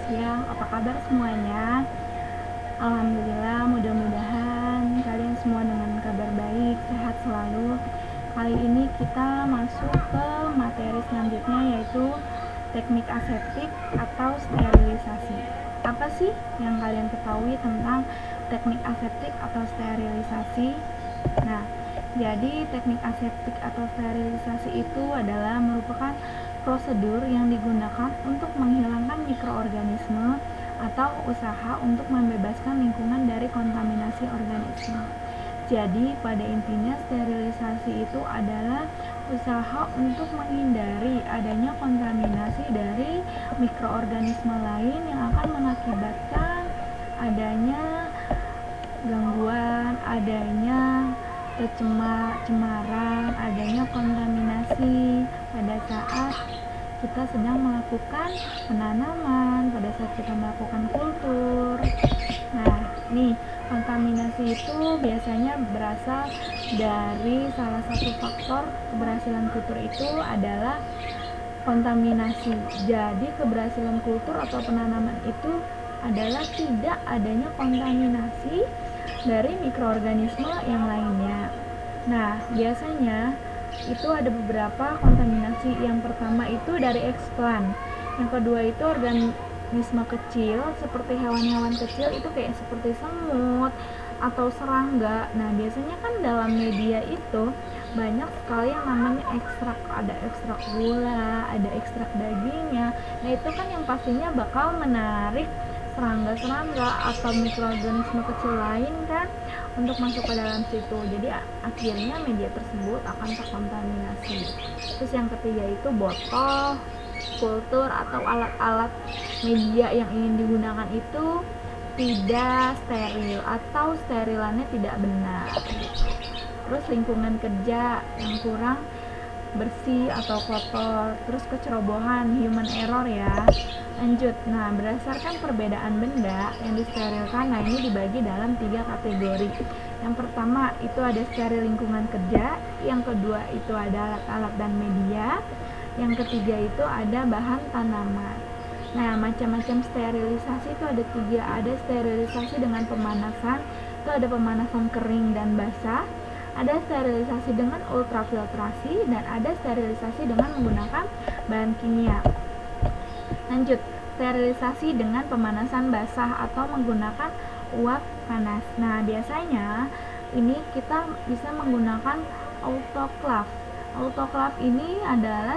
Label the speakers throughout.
Speaker 1: siang, apa kabar semuanya? Alhamdulillah, mudah-mudahan kalian semua dengan kabar baik, sehat selalu. Kali ini kita masuk ke materi selanjutnya, yaitu teknik aseptik atau sterilisasi. Apa sih yang kalian ketahui tentang teknik aseptik atau sterilisasi? Nah, jadi teknik aseptik atau sterilisasi itu adalah merupakan prosedur yang digunakan untuk menghilangkan mikroorganisme atau usaha untuk membebaskan lingkungan dari kontaminasi organisme. Jadi pada intinya sterilisasi itu adalah usaha untuk menghindari adanya kontaminasi dari mikroorganisme lain yang akan mengakibatkan adanya gangguan, adanya cemaran, adanya kontaminasi pada saat kita sedang melakukan penanaman, pada saat kita melakukan kultur. Nah, nih kontaminasi itu biasanya berasal dari salah satu faktor keberhasilan kultur itu adalah kontaminasi. Jadi keberhasilan kultur atau penanaman itu adalah tidak adanya kontaminasi dari mikroorganisme yang lainnya. Nah, biasanya itu ada beberapa kontaminasi. Yang pertama itu dari eksplan, yang kedua itu organisme kecil seperti hewan-hewan kecil itu kayak seperti semut atau serangga. Nah, biasanya kan dalam media itu banyak sekali yang namanya ekstrak, ada ekstrak gula, ada ekstrak dagingnya. Nah, itu kan yang pastinya bakal menarik serangga-serangga atau mikroorganisme kecil lain kan untuk masuk ke dalam situ. Jadi akhirnya media tersebut akan terkontaminasi. Terus yang ketiga itu botol, kultur atau alat-alat media yang ingin digunakan itu tidak steril atau sterilannya tidak benar. Terus lingkungan kerja yang kurang bersih atau kotor, terus kecerobohan, human error ya. Lanjut, nah berdasarkan perbedaan benda yang disterilkan, nah ini dibagi dalam 3 kategori. Yang pertama itu ada steril lingkungan kerja, yang kedua itu ada alat-alat dan media, yang ketiga itu ada bahan tanaman. Nah, macam-macam sterilisasi itu ada 3, ada sterilisasi dengan pemanasan, itu ada pemanasan kering dan basah, ada sterilisasi dengan ultrafiltrasi, dan ada sterilisasi dengan menggunakan bahan kimia. Lanjut, sterilisasi dengan pemanasan basah atau menggunakan uap panas. Nah, biasanya ini kita bisa menggunakan autoclave. Autoclave ini adalah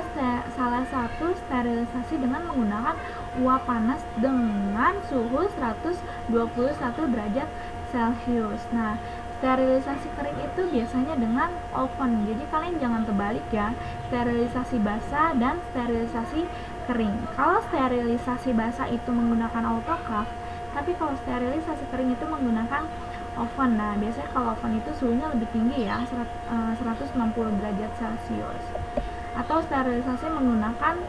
Speaker 1: salah satu sterilisasi dengan menggunakan uap panas dengan suhu 121 derajat Celcius. Nah, sterilisasi kering itu biasanya dengan oven. Jadi kalian jangan terbalik ya, sterilisasi basah dan sterilisasi kering. Kalau sterilisasi basah itu menggunakan autoclave, tapi kalau sterilisasi kering itu menggunakan oven. Nah, biasanya kalau oven itu suhunya lebih tinggi ya, 160 derajat Celcius. Atau sterilisasi menggunakan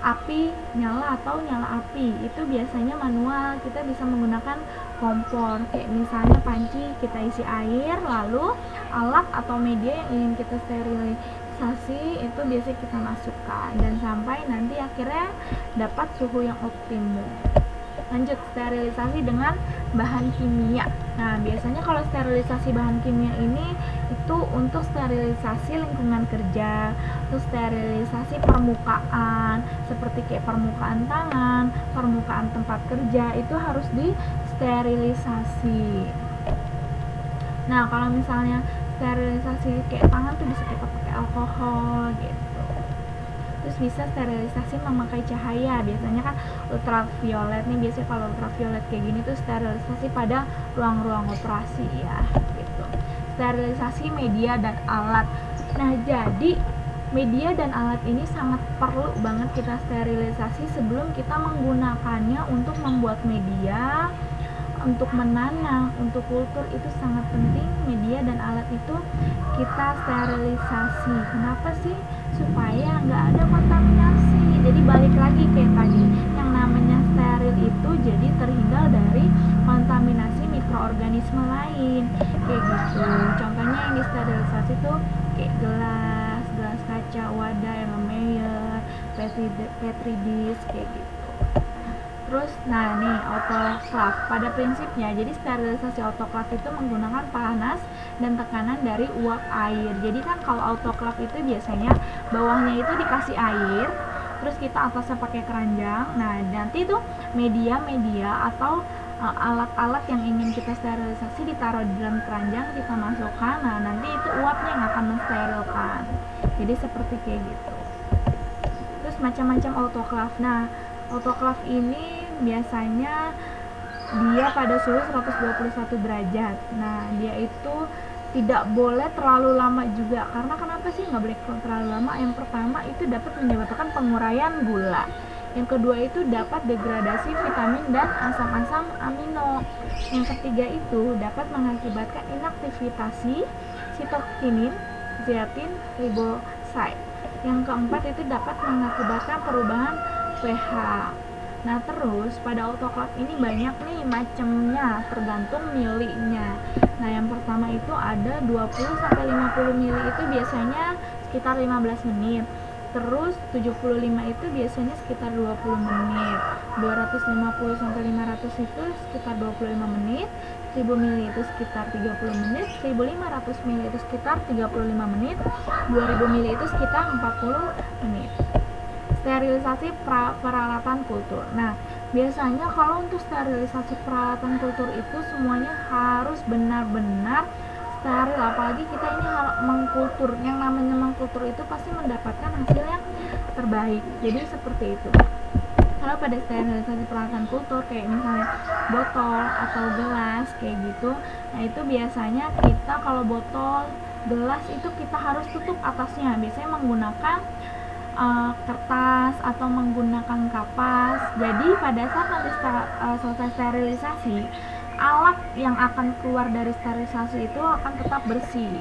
Speaker 1: api nyala atau nyala api, itu biasanya manual. Kita bisa menggunakan kompor, kayak misalnya panci kita isi air, lalu alat atau media yang ingin kita sterilisasi itu biasanya kita masukkan dan sampai nanti akhirnya dapat suhu yang optimum. Lanjut, sterilisasi dengan bahan kimia. Nah, biasanya kalau sterilisasi bahan kimia ini itu untuk sterilisasi lingkungan kerja, terus sterilisasi permukaan seperti kayak permukaan tangan, permukaan tempat kerja itu harus disterilisasi. Nah, kalau misalnya sterilisasi kayak tangan tuh bisa kita pakai alkohol gitu. Terus bisa sterilisasi memakai cahaya, biasanya kan ultraviolet nih. Biasanya kalau ultraviolet kayak gini tuh sterilisasi pada ruang-ruang operasi ya gitu. Sterilisasi media dan alat. Nah, jadi media dan alat ini sangat perlu banget kita sterilisasi sebelum kita menggunakannya untuk membuat media, untuk menanam, untuk kultur. Itu sangat penting media dan alat itu kita sterilisasi. Kenapa sih? Supaya nggak ada kontaminasi. Jadi balik lagi kayak tadi, yang namanya steril itu jadi terhindar dari kontaminasi mikroorganisme lain kayak gitu. Contohnya yang disterilisasi tuh kayak gelas kaca, wadah, Erlenmeyer, petri dish kayak gitu. Terus, nah nih autoclave. Pada prinsipnya, jadi sterilisasi autoclave itu menggunakan panas dan tekanan dari uap air. Jadi kan kalau autoclave itu biasanya bawahnya itu dikasih air, terus kita atasnya pakai keranjang. Nah, nanti tuh media-media atau alat-alat yang ingin kita sterilisasi ditaruh di dalam keranjang, kita masukkan. Nah, nanti itu uapnya yang akan mensterilkan. Jadi seperti kayak gitu. Terus macam-macam autoclave. Nah, autoclave ini biasanya dia pada suhu 121 derajat. Nah, dia itu tidak boleh terlalu lama juga. Karena kenapa sih nggak boleh terlalu lama? Yang pertama itu dapat menyebabkan penguraian gula. Yang kedua itu dapat degradasi vitamin dan asam-asam amino. Yang ketiga itu dapat mengakibatkan inaktivitasi sitokinin, zeatin, riboside. Yang keempat itu dapat mengakibatkan perubahan pH. Nah, terus pada autoclave ini banyak nih macamnya, tergantung milinya. Nah, yang pertama itu ada 20-50 mili itu biasanya sekitar 15 menit. Terus 75 itu biasanya sekitar 20 menit. 250-500 itu sekitar 25 menit. 1000 mili itu sekitar 30 menit. 1500 mili itu sekitar 35 menit. 2000 mili itu sekitar 40 menit. Sterilisasi peralatan kultur. Nah, biasanya kalau untuk sterilisasi peralatan kultur itu semuanya harus benar-benar steril, apalagi kita ini mengkultur. Yang namanya mengkultur itu pasti mendapatkan hasil yang terbaik. Jadi seperti itu. Kalau pada sterilisasi peralatan kultur kayak misalnya botol atau gelas kayak gitu, nah itu biasanya kita kalau botol, gelas itu kita harus tutup atasnya. Biasanya menggunakan kertas atau menggunakan kapas. Jadi pada saat nanti selesai sterilisasi, alat yang akan keluar dari sterilisasi itu akan tetap bersih.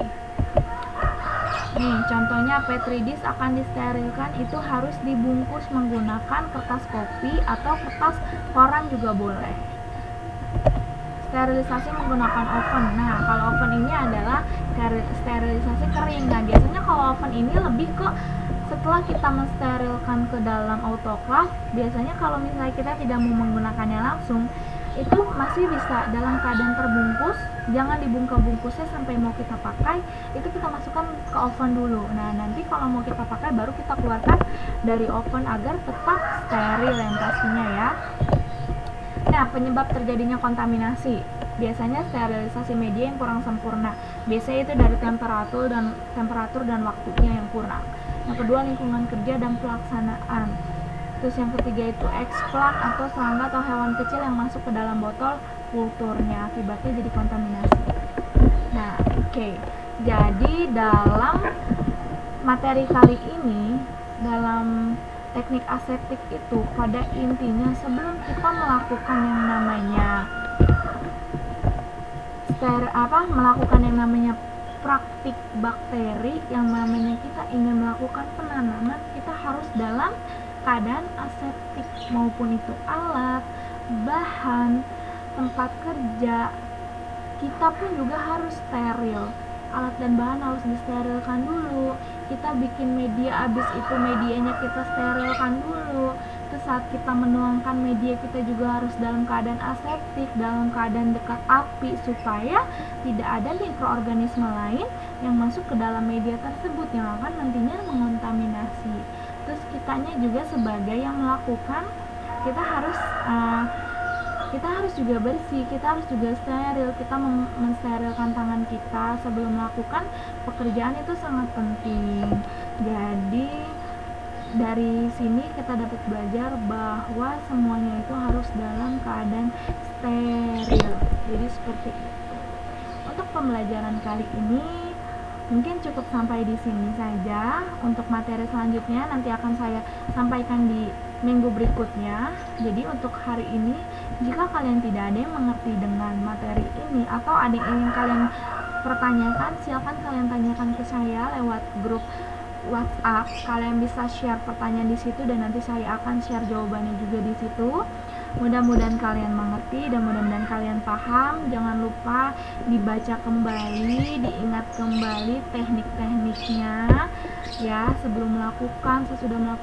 Speaker 1: Nih, contohnya petri dish akan disterilkan itu harus dibungkus menggunakan kertas kopi atau kertas koran juga boleh. Sterilisasi menggunakan oven. Nah, kalau oven ini adalah sterilisasi kering. Nah, biasanya kalau oven ini lebih ke setelah kita mensterilkan ke dalam autoclave, biasanya kalau misalnya kita tidak mau menggunakannya langsung, itu masih bisa dalam keadaan terbungkus, jangan dibuka bungkusnya sampai mau kita pakai, itu kita masukkan ke oven dulu. Nah, nanti kalau mau kita pakai baru kita keluarkan dari oven agar tetap steril yang pastinya ya. Nah, penyebab terjadinya kontaminasi. Biasanya sterilisasi media yang kurang sempurna. Biasanya itu dari temperatur dan waktunya yang kurang. Yang kedua, lingkungan kerja dan pelaksanaan. Terus yang ketiga itu eksplan atau serangga atau hewan kecil yang masuk ke dalam botol kulturnya, akibatnya jadi kontaminasi. Nah, oke. Jadi dalam materi kali ini, dalam teknik aseptik itu pada intinya sebelum kita melakukan yang namanya melakukan yang namanya praktik bakteri, yang namanya kita ingin melakukan penanaman, kita harus dalam keadaan aseptik, maupun itu alat, bahan, tempat kerja, kita pun juga harus steril. Alat dan bahan harus disterilkan dulu. Kita bikin media, abis itu medianya kita sterilkan dulu. Terus saat kita menuangkan media, kita juga harus dalam keadaan aseptik, dalam keadaan dekat api, supaya tidak ada mikroorganisme lain yang masuk ke dalam media tersebut yang akan nantinya mengontaminasi. Terus kitanya juga sebagai yang melakukan, kita harus juga bersih, kita harus juga steril, kita mensterilkan tangan kita sebelum melakukan pekerjaan itu sangat penting. Jadi dari sini kita dapat belajar bahwa semuanya itu harus dalam keadaan steril. Jadi seperti itu. Untuk pembelajaran kali ini mungkin cukup sampai di sini saja. Untuk materi selanjutnya nanti akan saya sampaikan di minggu berikutnya. Jadi untuk hari ini, jika kalian tidak ada yang mengerti dengan materi ini atau ada yang ingin kalian pertanyakan, silakan kalian tanyakan ke saya lewat grup WhatsApp. Kalian bisa share pertanyaan di situ dan nanti saya akan share jawabannya juga di situ. Mudah-mudahan kalian mengerti dan mudah-mudahan kalian paham. Jangan lupa dibaca kembali, diingat kembali teknik-tekniknya ya sebelum melakukan, sesudah melakukan.